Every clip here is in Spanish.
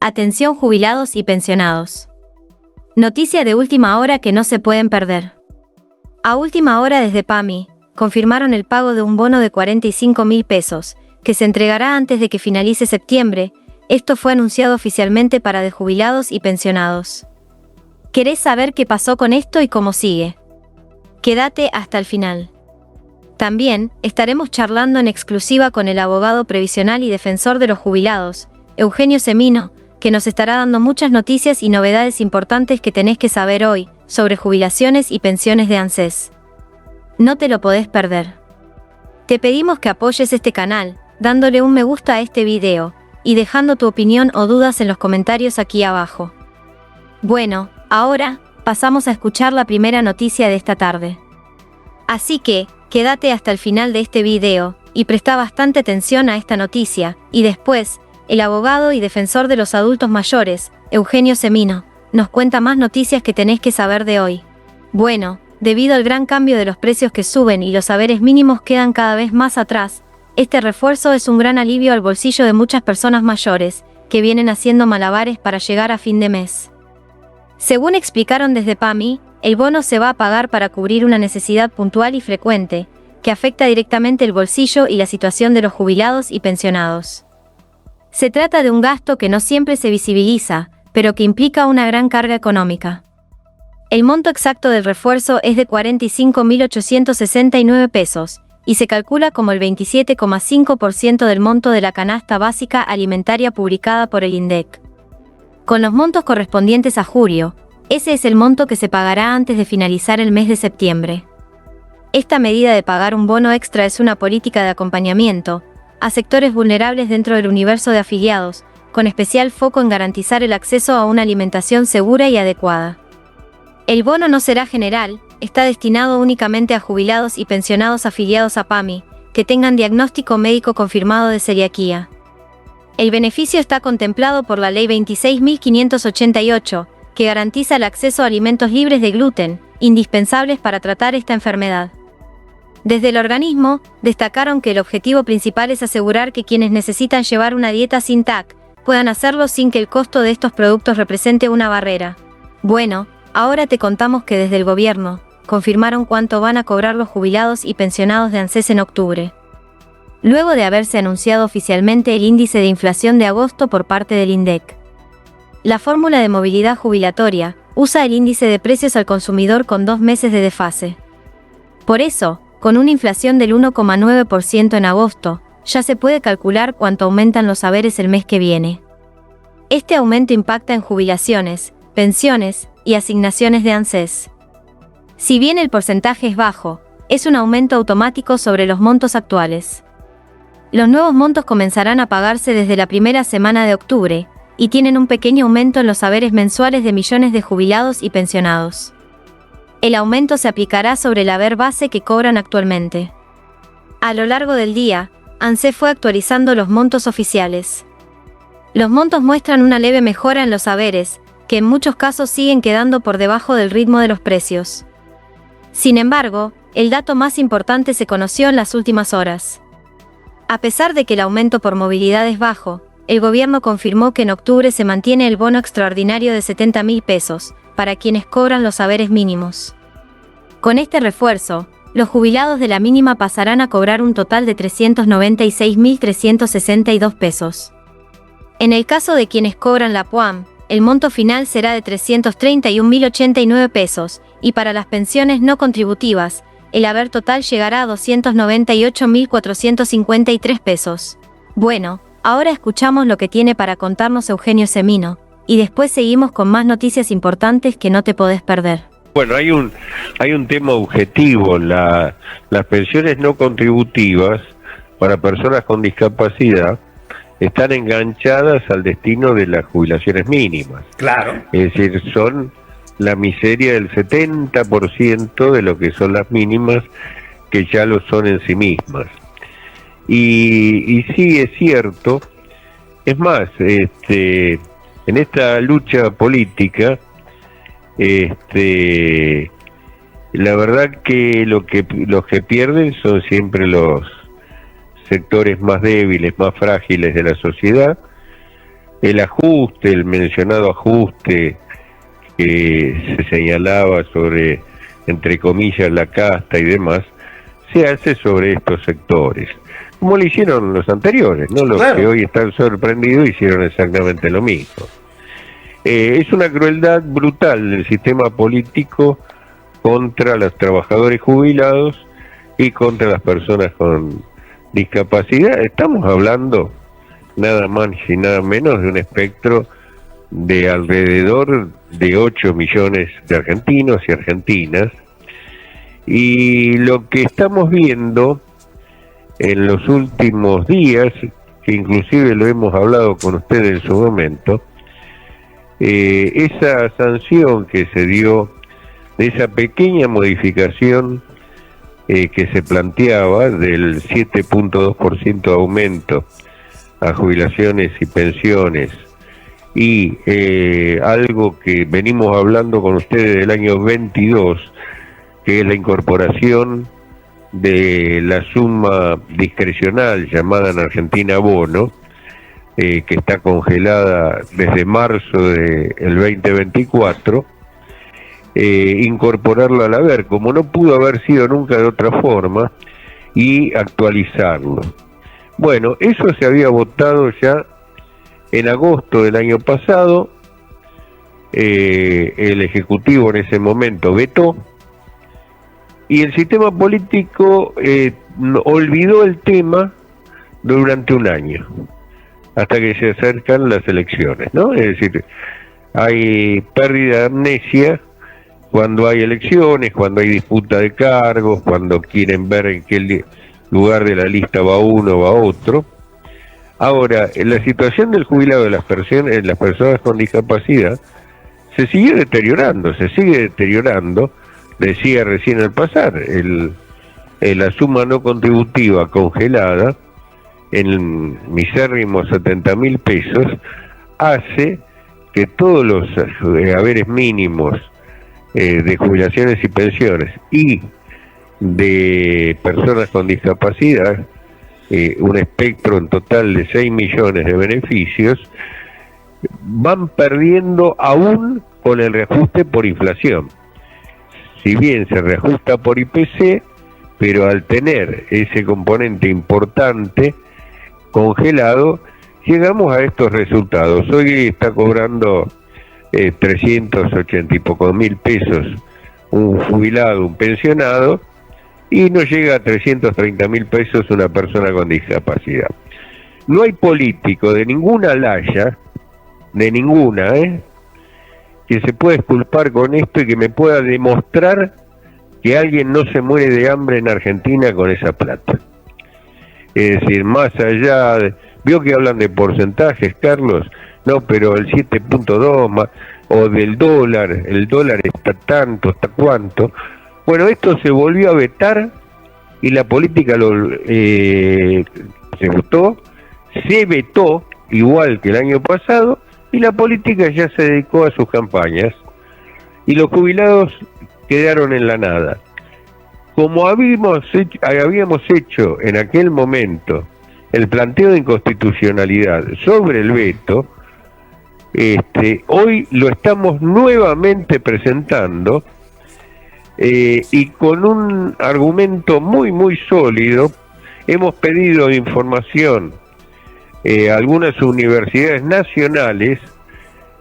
Atención jubilados y pensionados. Noticia de última hora que no se pueden perder. A última hora desde PAMI, confirmaron el pago de un bono de 45.000 pesos, que se entregará antes de que finalice septiembre. Esto fue anunciado oficialmente para de jubilados y pensionados. ¿Querés saber qué pasó con esto y cómo sigue? Quédate hasta el final. También, estaremos charlando en exclusiva con el abogado previsional y defensor de los jubilados, Eugenio Semino, que nos estará dando muchas noticias y novedades importantes que tenés que saber hoy, sobre jubilaciones y pensiones de ANSES. No te lo podés perder. Te pedimos que apoyes este canal, dándole un me gusta a este video, y dejando tu opinión o dudas en los comentarios aquí abajo. Bueno, ahora, pasamos a escuchar la primera noticia de esta tarde. Así que, quédate hasta el final de este video, y presta bastante atención a esta noticia, y después, el abogado y defensor de los adultos mayores, Eugenio Semino, nos cuenta más noticias que tenés que saber de hoy. Bueno, debido al gran cambio de los precios que suben y los saberes mínimos quedan cada vez más atrás, este refuerzo es un gran alivio al bolsillo de muchas personas mayores, que vienen haciendo malabares para llegar a fin de mes. Según explicaron desde PAMI, el bono se va a pagar para cubrir una necesidad puntual y frecuente, que afecta directamente el bolsillo y la situación de los jubilados y pensionados. Se trata de un gasto que no siempre se visibiliza, pero que implica una gran carga económica. El monto exacto del refuerzo es de 45.869 pesos, y se calcula como el 27,5% del monto de la canasta básica alimentaria publicada por el INDEC. Con los montos correspondientes a julio, ese es el monto que se pagará antes de finalizar el mes de septiembre. Esta medida de pagar un bono extra es una política de acompañamiento a sectores vulnerables dentro del universo de afiliados, con especial foco en garantizar el acceso a una alimentación segura y adecuada. El bono no será general, está destinado únicamente a jubilados y pensionados afiliados a PAMI, que tengan diagnóstico médico confirmado de celiaquía. El beneficio está contemplado por la Ley 26.588, que garantiza el acceso a alimentos libres de gluten, indispensables para tratar esta enfermedad. Desde el organismo, destacaron que el objetivo principal es asegurar que quienes necesitan llevar una dieta sin TAC, puedan hacerlo sin que el costo de estos productos represente una barrera. Bueno, ahora te contamos que desde el gobierno, confirmaron cuánto van a cobrar los jubilados y pensionados de ANSES en octubre. Luego de haberse anunciado oficialmente el índice de inflación de agosto por parte del INDEC. La fórmula de movilidad jubilatoria usa el índice de precios al consumidor con 2 meses de desfase. Por eso, con una inflación del 1,9% en agosto, ya se puede calcular cuánto aumentan los saberes el mes que viene. Este aumento impacta en jubilaciones, pensiones y asignaciones de ANSES. Si bien el porcentaje es bajo, es un aumento automático sobre los montos actuales. Los nuevos montos comenzarán a pagarse desde la primera semana de octubre, y tienen un pequeño aumento en los saberes mensuales de millones de jubilados y pensionados. El aumento se aplicará sobre el haber base que cobran actualmente. A lo largo del día, ANSES fue actualizando los montos oficiales. Los montos muestran una leve mejora en los saberes, que en muchos casos siguen quedando por debajo del ritmo de los precios. Sin embargo, el dato más importante se conoció en las últimas horas. A pesar de que el aumento por movilidad es bajo, el gobierno confirmó que en octubre se mantiene el bono extraordinario de 70.000 pesos, para quienes cobran los saberes mínimos. Con este refuerzo, los jubilados de la mínima pasarán a cobrar un total de 396.362 pesos. En el caso de quienes cobran la PUAM, el monto final será de 331.089 pesos, y para las pensiones no contributivas, el haber total llegará a 298.453 pesos. Bueno, ahora escuchamos lo que tiene para contarnos Eugenio Semino, y después seguimos con más noticias importantes que no te podés perder. Bueno, hay un tema objetivo. Las pensiones no contributivas para personas con discapacidad están enganchadas al destino de las jubilaciones mínimas. Claro. Es decir, son la miseria del 70% de lo que son las mínimas, que ya lo son en sí mismas. Y sí, es cierto. Es más, en esta lucha política, la verdad que los que pierden son siempre los sectores más débiles, más frágiles de la sociedad, el ajuste, el mencionado ajuste que se señalaba sobre, entre comillas, la casta y demás, se hace sobre estos sectores, como lo hicieron los anteriores, ¿no? Los Claro. que hoy están sorprendidos hicieron exactamente lo mismo. Es una crueldad brutal del sistema político contra los trabajadores jubilados y contra las personas con discapacidad. Estamos hablando nada más y nada menos de un espectro de alrededor de 8 millones de argentinos y argentinas, y lo que estamos viendo en los últimos días, que inclusive lo hemos hablado con ustedes en su momento, esa sanción que se dio, de esa pequeña modificación que se planteaba del 7.2% aumento a jubilaciones y pensiones, y algo que venimos hablando con ustedes del año 22, que es la incorporación de la suma discrecional llamada en Argentina bono, que está congelada desde marzo del 2024, incorporarlo al haber, como no pudo haber sido nunca de otra forma, y actualizarlo. Bueno, eso se había votado ya en agosto del año pasado. El Ejecutivo en ese momento vetó, y el sistema político olvidó el tema durante un año, hasta que se acercan las elecciones, ¿no? Es decir, hay pérdida de amnesia cuando hay elecciones, cuando hay disputa de cargos, cuando quieren ver en qué lugar de la lista va uno o va otro. Ahora, en la situación del jubilado de las personas con discapacidad se sigue deteriorando, decía recién al pasar, la suma no contributiva congelada en misérrimos 70.000 pesos hace que todos los haberes mínimos de jubilaciones y pensiones y de personas con discapacidad, un espectro en total de 6 millones de beneficios, van perdiendo aún con el reajuste por inflación. Si bien se reajusta por IPC, pero al tener ese componente importante congelado, llegamos a estos resultados. Hoy está cobrando 380 y pocos mil pesos un jubilado, un pensionado, y no llega a 330.000 pesos una persona con discapacidad. No hay político de ninguna laya, de ninguna, que se pueda exculpar con esto y que me pueda demostrar que alguien no se muere de hambre en Argentina con esa plata. Es decir, más allá de... ¿Vio que hablan de porcentajes, Carlos? No, pero el 7.2 más, o del dólar, el dólar está tanto, está cuánto. Bueno, esto se volvió a vetar y la política se vetó igual que el año pasado, y la política ya se dedicó a sus campañas y los jubilados quedaron en la nada. Como habíamos hecho en aquel momento el planteo de inconstitucionalidad sobre el veto, hoy lo estamos nuevamente presentando, y con un argumento muy muy sólido. Hemos pedido información a algunas universidades nacionales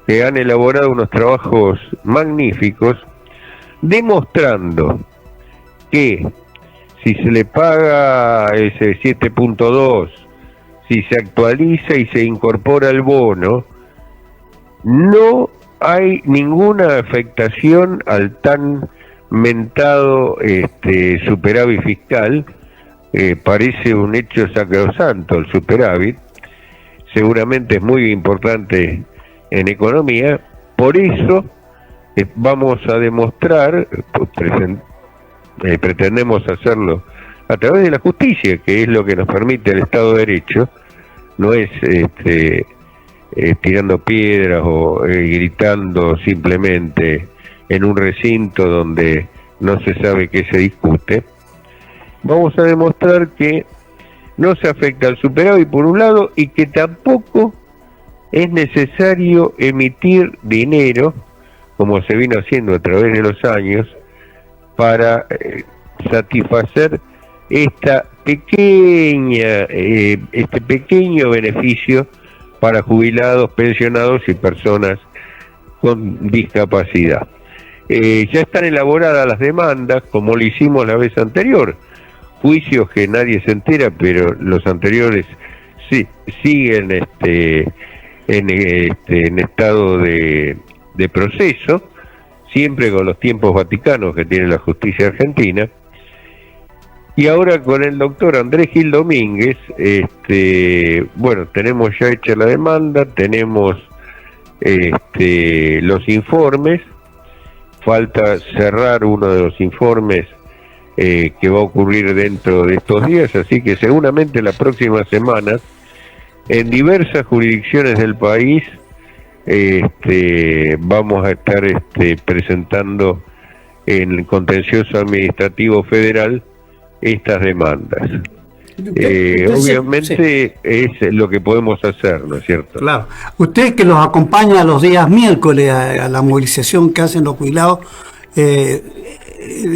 que han elaborado unos trabajos magníficos demostrando que si se le paga ese 7.2, si se actualiza y se incorpora el bono, no hay ninguna afectación al tan mentado superávit fiscal. Parece un hecho sacrosanto el superávit, seguramente es muy importante en economía. Por eso vamos a demostrar, pretendemos hacerlo a través de la justicia, que es lo que nos permite el Estado de Derecho, no es tirando piedras o gritando simplemente en un recinto donde no se sabe qué se discute. Vamos a demostrar que no se afecta al superávit por un lado, y que tampoco es necesario emitir dinero, como se vino haciendo a través de los años, para satisfacer esta este pequeño beneficio para jubilados, pensionados y personas con discapacidad. Ya están elaboradas las demandas, como lo hicimos la vez anterior, juicios que nadie se entera, pero los anteriores sí siguen en estado de proceso, siempre con los tiempos vaticanos que tiene la justicia argentina. Y ahora con el doctor Andrés Gil Domínguez, bueno, tenemos ya hecha la demanda, tenemos los informes, falta cerrar uno de los informes que va a ocurrir dentro de estos días, así que seguramente la próxima semana, en diversas jurisdicciones del país, vamos a estar presentando en el contencioso administrativo federal estas demandas. Obviamente sí, es lo que podemos hacer, ¿no es cierto? Claro. Usted que los acompaña los días miércoles a la movilización que hacen los jubilados, el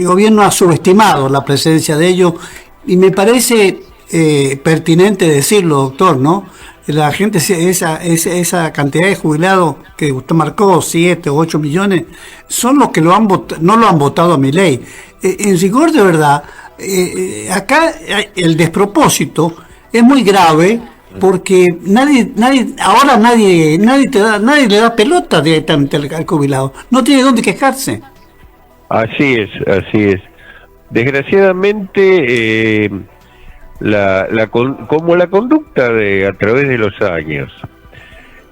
gobierno ha subestimado la presencia de ellos y me parece pertinente decirlo, doctor, ¿no? La gente, esa cantidad de jubilados que usted marcó, 7 o 8 millones, son los que no lo han votado a Milei. En rigor de verdad, acá el despropósito es muy grave porque nadie le da pelota directamente al jubilado, no tiene dónde quejarse. Así es. Desgraciadamente, como la conducta a través de los años,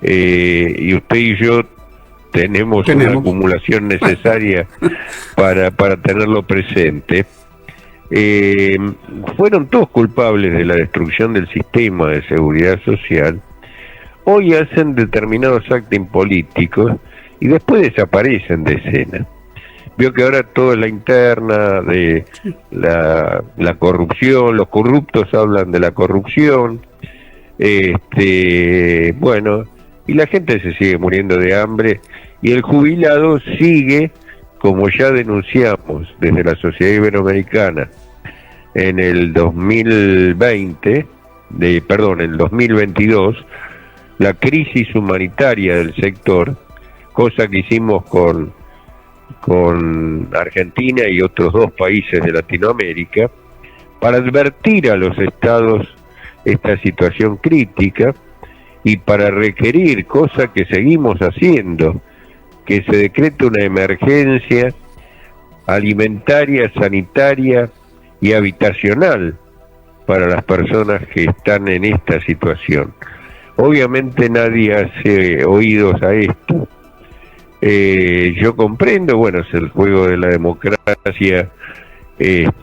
y usted y yo tenemos una acumulación necesaria para tenerlo presente. Fueron todos culpables de la destrucción del sistema de seguridad social. Hoy hacen determinados actos políticos y después desaparecen de escena. Vio que ahora todo es la interna de la corrupción, los corruptos hablan de la corrupción, bueno, y la gente se sigue muriendo de hambre y el jubilado sigue, como ya denunciamos desde la Sociedad Iberoamericana en el 2022, la crisis humanitaria del sector, cosa que hicimos con Argentina y otros 2 países de Latinoamérica, para advertir a los estados esta situación crítica y para requerir, cosa que seguimos haciendo, que se decrete una emergencia alimentaria, sanitaria y habitacional para las personas que están en esta situación. Obviamente nadie hace oídos a esto. Yo comprendo, bueno, es el juego de la democracia, el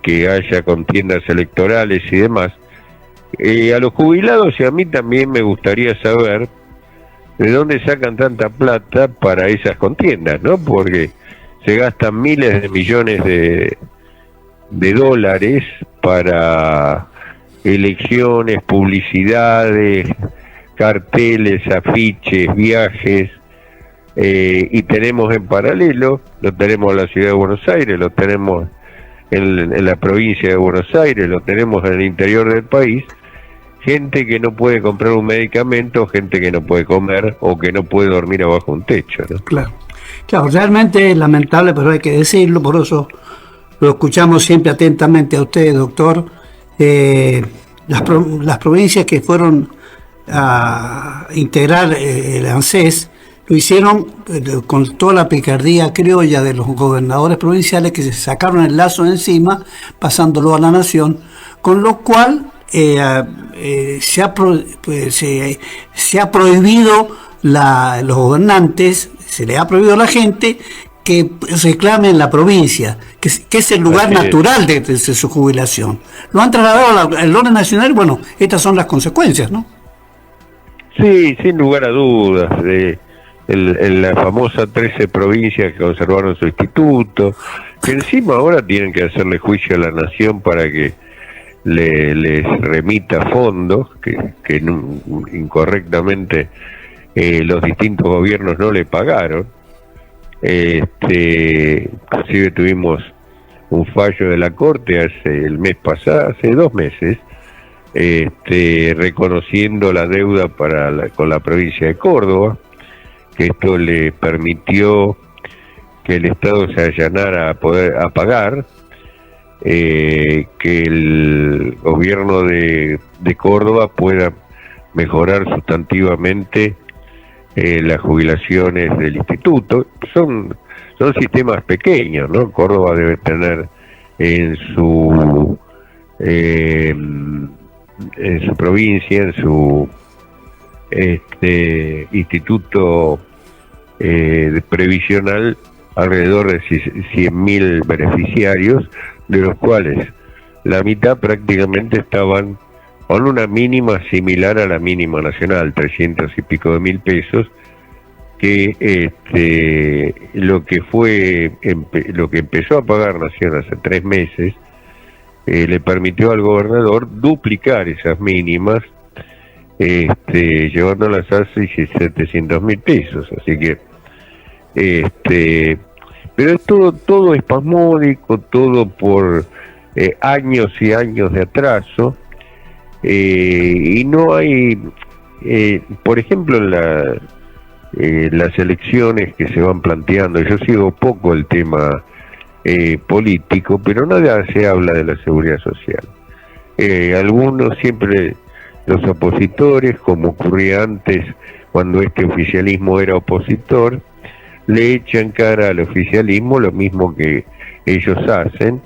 que haya contiendas electorales y demás. A los jubilados y a mí también me gustaría saber de dónde sacan tanta plata para esas contiendas, ¿no? Porque se gastan miles de millones de dólares para elecciones, publicidades, carteles, afiches, viajes, y tenemos en paralelo, lo tenemos en la ciudad de Buenos Aires, lo tenemos en la provincia de Buenos Aires, lo tenemos en el interior del país, gente que no puede comprar un medicamento, gente que no puede comer o que no puede dormir abajo un techo, ¿no? Claro, realmente es lamentable, pero hay que decirlo, por eso lo escuchamos siempre atentamente a usted, doctor. Las provincias que fueron a integrar el ANSES lo hicieron con toda la picardía criolla de los gobernadores provinciales que se sacaron el lazo encima, pasándolo a la nación, con lo cual se ha prohibido los gobernantes, se le ha prohibido a la gente que reclame en la provincia, que es el lugar natural de su jubilación. Lo han trasladado al orden nacional, bueno, estas son las consecuencias, ¿no? Sí, sin lugar a dudas, en la famosa 13 provincias que conservaron su instituto, que encima ahora tienen que hacerle juicio a la nación para que les remita fondos que incorrectamente los distintos gobiernos no le pagaron. Inclusive tuvimos un fallo de la Corte hace 2 meses, reconociendo la deuda con la provincia de Córdoba, que esto le permitió que el Estado se allanara a pagar, que el gobierno de Córdoba pueda mejorar sustantivamente las jubilaciones del instituto. Son sistemas pequeños, ¿no? Córdoba debe tener en su provincia, en su instituto previsional, alrededor de 100.000 beneficiarios, de los cuales la mitad prácticamente estaban con una mínima similar a la mínima nacional, 300 y pico de mil pesos, que lo que empezó a pagar Nación hace 3 meses le permitió al gobernador duplicar esas mínimas, llevándolas a 700.000 pesos. Así que pero es todo espasmódico, todo por años y años de atraso, y no hay, por ejemplo, las elecciones que se van planteando. Yo sigo poco el tema político, pero nada se habla de la seguridad social. Algunos, siempre los opositores, como ocurría antes cuando este oficialismo era opositor, le echan cara al oficialismo lo mismo que ellos hacen,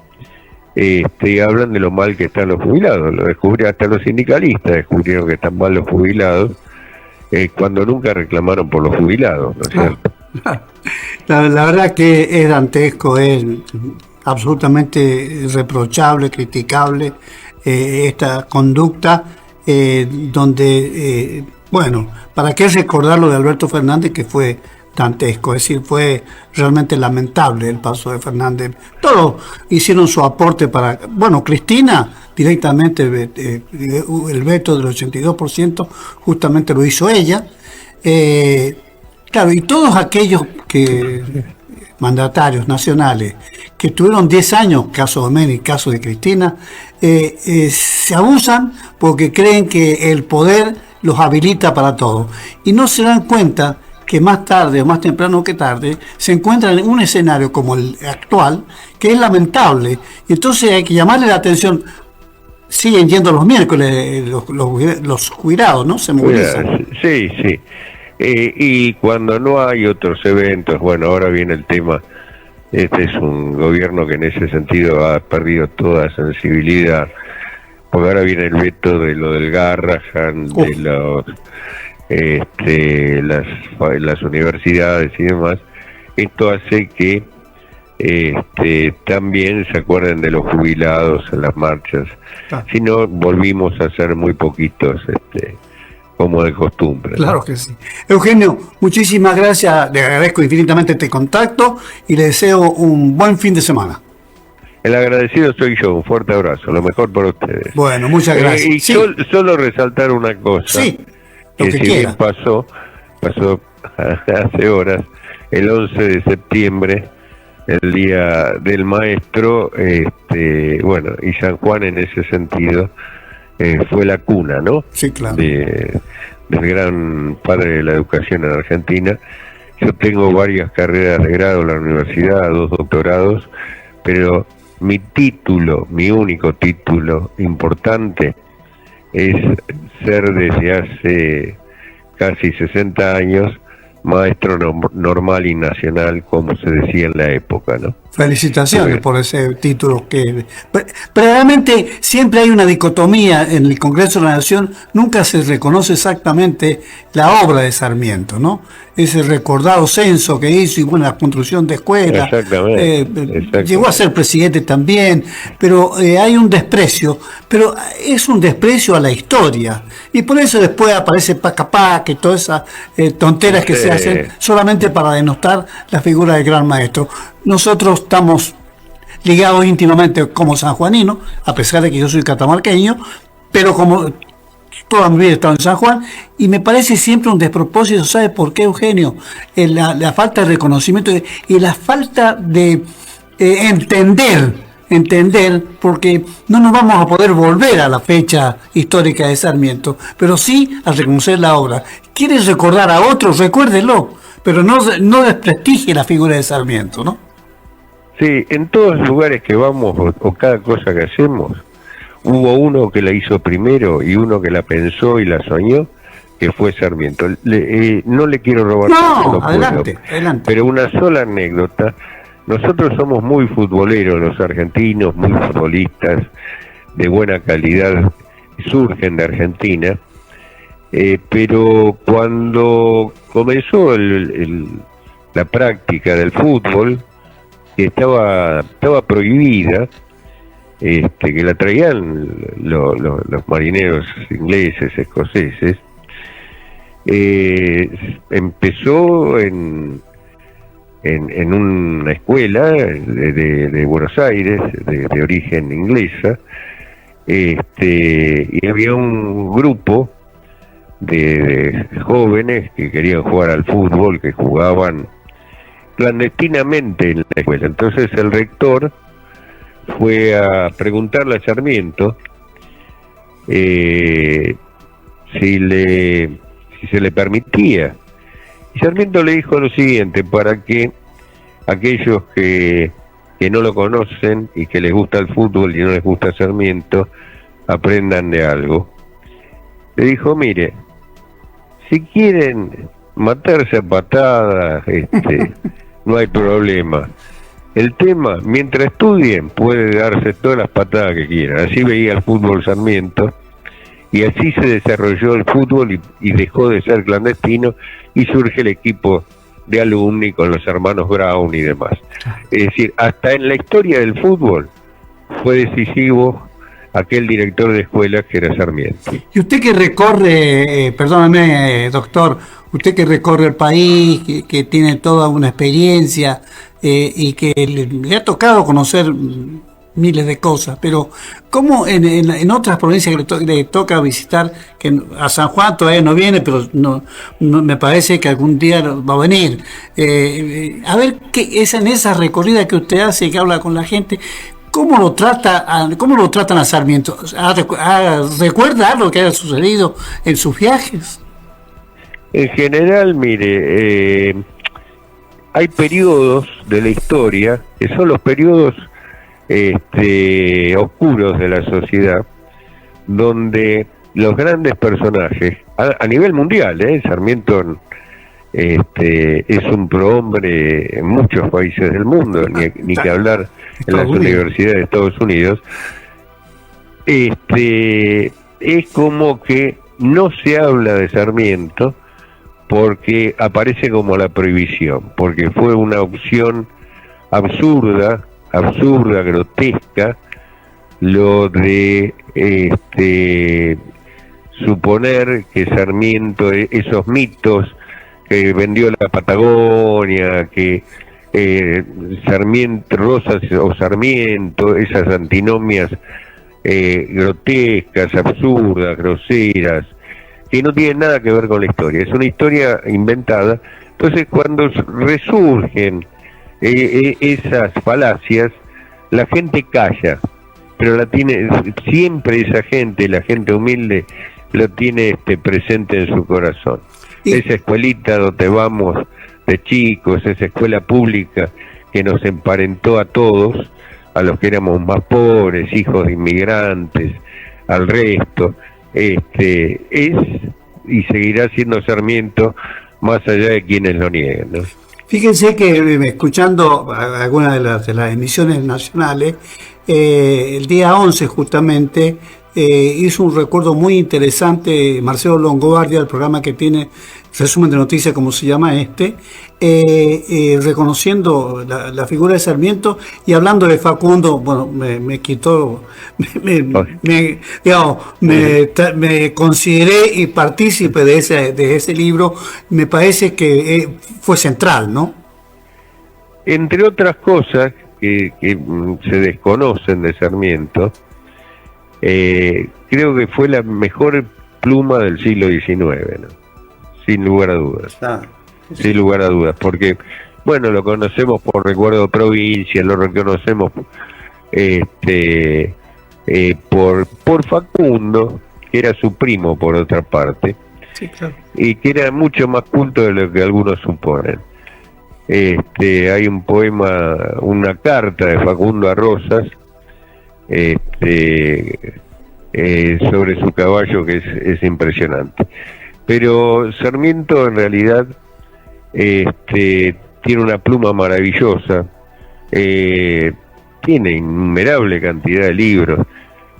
hablan de lo mal que están los jubilados. Lo descubrieron hasta los sindicalistas, descubrieron que están mal los jubilados, cuando nunca reclamaron por los jubilados, ¿no es cierto? La verdad que es dantesco, es absolutamente reprochable, criticable esta conducta, donde, bueno, ¿para qué recordar lo de Alberto Fernández, que fue dantesco? Es decir, fue realmente lamentable el paso de Fernández. Todos hicieron su aporte para... Bueno, Cristina directamente, el veto del 82% justamente lo hizo ella. Claro, y todos aquellos mandatarios nacionales que tuvieron 10 años, caso de Menem y caso de Cristina, se abusan porque creen que el poder los habilita para todo. Y no se dan cuenta que más tarde o más temprano que tarde se encuentran en un escenario como el actual, que es lamentable. Y entonces hay que llamarle la atención. Siguen yendo los miércoles los jubilados, ¿no? Se movilizan. Sí. Y cuando no hay otros eventos, bueno, ahora viene el tema. Este es un gobierno que en ese sentido ha perdido toda sensibilidad, porque ahora viene el veto de lo del Garrahan, de los las universidades y demás. Esto hace que también se acuerden de los jubilados en las marchas. Si no, volvimos a ser muy poquitos, como de costumbre. Claro que sí. Eugenio, muchísimas gracias, le agradezco infinitamente este contacto y le deseo un buen fin de semana. El agradecido soy yo, un fuerte abrazo, lo mejor para ustedes. Bueno, muchas gracias. Y sí, solo resaltar una cosa, sí, que si bien pasó hace horas, el 11 de septiembre, el Día del Maestro, bueno, y San Juan en ese sentido fue la cuna, ¿no? Sí, claro. Del gran padre de la educación en Argentina. Yo tengo varias carreras de grado en la universidad, 2 doctorados, pero mi único título importante es ser desde hace casi 60 años maestro normal y nacional, como se decía en la época, ¿no? Felicitaciones por ese título. Pero realmente siempre hay una dicotomía en el Congreso de la Nación, nunca se reconoce exactamente la obra de Sarmiento, ¿no? Ese recordado censo que hizo y bueno, la construcción de escuelas. Exactamente. Llegó a ser presidente también, pero hay un desprecio, pero es un desprecio a la historia. Y por eso después aparece Pacapac y todas esas tonteras que se hacen solamente para denostar la figura del gran maestro. Nosotros estamos ligado íntimamente como sanjuanino, a pesar de que yo soy catamarqueño, pero como toda mi vida he estado en San Juan, y me parece siempre un despropósito. ¿Sabe por qué, Eugenio? La falta de reconocimiento y la falta de entender, porque no nos vamos a poder volver a la fecha histórica de Sarmiento, pero sí a reconocer la obra. ¿Quieres recordar a otros? Recuérdelo, pero no desprestigie la figura de Sarmiento, ¿no? Sí, en todos los lugares que vamos o cada cosa que hacemos, hubo uno que la hizo primero y uno que la pensó y la soñó, que fue Sarmiento. No le quiero robar. No, adelante. Pero una sola anécdota. Nosotros somos muy futboleros, los argentinos, muy futbolistas de buena calidad, surgen de Argentina, pero cuando comenzó la práctica del fútbol, que estaba prohibida, que la traían los marineros ingleses, escoceses, empezó en una escuela de Buenos Aires, de origen inglesa, y había un grupo de jóvenes que querían jugar al fútbol, que jugaban clandestinamente en la escuela. Entonces el rector fue a preguntarle a Sarmiento si se le permitía. Y Sarmiento le dijo lo siguiente, para que aquellos que no lo conocen y que les gusta el fútbol y no les gusta Sarmiento, aprendan de algo. Le dijo, mire, si quieren matarse a patadas, no hay problema. El tema, mientras estudien, puede darse todas las patadas que quieran. Así veía el fútbol Sarmiento, y así se desarrolló el fútbol y dejó de ser clandestino, y surge el equipo de alumni con los hermanos Brown y demás. Es decir, hasta en la historia del fútbol fue decisivo aquel director de escuela que era Sarmiento. Y usted que recorre, perdóname, doctor, usted que recorre el país, que tiene toda una experiencia y que le ha tocado conocer miles de cosas, pero ¿cómo en otras provincias que le toca visitar, que a San Juan todavía no viene, pero no me parece que algún día va a venir? A ver, ¿qué es en esa recorrida que usted hace, que habla con la gente? ¿Cómo lo tratan a Sarmiento? ¿Recuerda lo que haya sucedido en sus viajes? En general, mire, hay periodos de la historia que son los periodos oscuros de la sociedad, donde los grandes personajes, a nivel mundial, Sarmiento es un prohombre en muchos países del mundo, ni que hablar en las universidades de Estados Unidos, es como que no se habla de Sarmiento porque aparece como la prohibición, porque fue una opción absurda, grotesca, lo de suponer que Sarmiento, esos mitos que vendió la Patagonia, que Sarmiento, Rosas o Sarmiento, esas antinomias grotescas, absurdas, groseras, que no tienen nada que ver con la historia, es una historia inventada. Entonces cuando resurgen esas falacias, la gente calla, pero la tiene siempre esa gente, la gente humilde, lo tiene presente en su corazón. Esa escuelita donde vamos de chicos, esa escuela pública que nos emparentó a todos, a los que éramos más pobres, hijos de inmigrantes, al resto, es y seguirá siendo Sarmiento más allá de quienes lo nieguen, ¿no? Fíjense que escuchando algunas de las emisiones nacionales, el día 11 justamente hizo un recuerdo muy interesante Marcelo Longobardia, el programa que tiene Resumen de Noticias, como se llama reconociendo la figura de Sarmiento y hablando de Facundo. Bueno, me quitó, me consideré y partícipe de ese libro. Me parece que fue central, ¿no? Entre otras cosas, que se desconocen de Sarmiento, creo que fue la mejor pluma del siglo XIX, ¿no? Sin lugar a dudas. Sin lugar a dudas, porque, bueno, lo conocemos por Recuerdo de Provincia, lo reconocemos por Facundo, que era su primo por otra parte, Sí, claro. y que era mucho más culto de lo que algunos suponen. Hay un poema, una carta de Facundo a Rosas, sobre su caballo, que es impresionante. Pero Sarmiento en realidad tiene una pluma maravillosa, tiene innumerable cantidad de libros.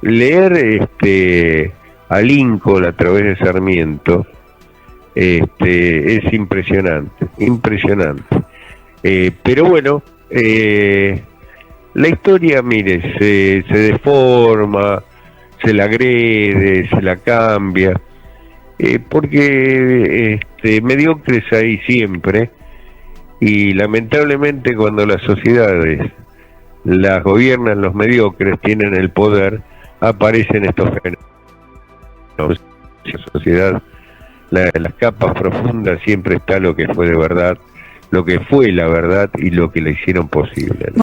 Leer a Lincoln a través de Sarmiento es impresionante, impresionante. Pero bueno, la historia, mire, se deforma, se la agrede, se la cambia, porque mediocres hay siempre, y lamentablemente cuando las sociedades las gobiernan los mediocres, tienen el poder, aparecen estos fenómenos. En la sociedad, en las capas profundas siempre está lo que fue de verdad, lo que fue la verdad y lo que la hicieron posible, ¿no?